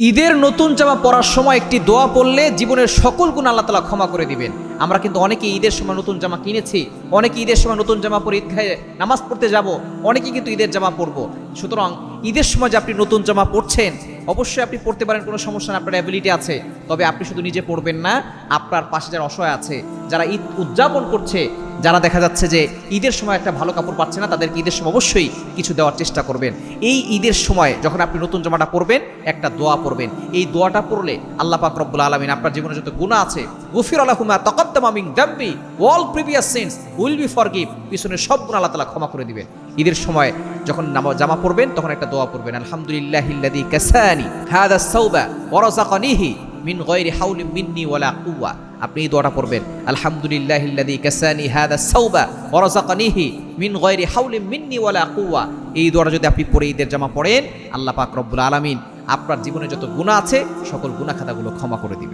ঈদের নতুন জামা পরার সময় একটি দোয়া পড়লে জীবনের সকল গুণ আল্লাহ তাআলা ক্ষমা করে দিবেন। আমরা কিন্তু অনেকে ঈদের সময় নতুন জামা কিনেছি, অনেকে ঈদের সময় নতুন জামা পরে ঈদগাহে নামাজ পড়তে যাব, অনেকে কিন্তু ঈদের জামা পরবো। সুতরাং ঈদের সময় যে আপনি নতুন জামা পরছেন, অবশ্যই আপনি পড়তে পারেন, কোনো সমস্যা না, আপনার অ্যাবিলিটি আছে। তবে আপনি শুধু নিজে পড়বেন না, আপনার পাশে যারা অসহায় আছে, যারা ঈদ উদযাপন করছে, যারা দেখা যাচ্ছে যে ঈদের সময় একটা ভালো কাপড় পাচ্ছে না, তাদেরকে ঈদের সময় অবশ্যই কিছু দেওয়ার চেষ্টা করবেন। এই ঈদের সময় যখন আপনি নতুন জামাটা পরবেন, একটা দোয়া পড়বেন। এই দোয়াটা পড়লে আল্লাহ পাক রব্বুল আলামিন আপনার জীবনে যত গুনাহ আছে, গফিরা লাহু মা তাকাদ্দামা মিন যামবি all previous sins will be forgive, পিছনের সব গুনাহ আল্লাহ তাআলা ক্ষমা করে দিবেন। ঈদের সময় যখন জামা পরবেন তখন একটা দোয়া পড়বেন, আলহামদুলিল্লাহিল্লাযী কাসানি হাযা সাওবা ওয়া রাযাকানিহি মিন গায়রি হাওলিন মিন্নি ওয়ালা কুওয়া। আপনি এই দোয়াটা পড়বেন, আলহামদুলিল্লাহিল্লাযী কাসানি হাযা সাওবা ওয়া রাযাকানিহি মিন গায়রি হাওলিন মিন্নি ওয়ালা কুওয়া। এই দোয়াটা যদি আপনি পরে ঈদের জামা পড়েন, আল্লাহ পাক রব্বুল আলামিন আপনার জীবনে যত গুনাহ আছে সকল গুনাহ খাতাগুলো ক্ষমা করে দিবেন।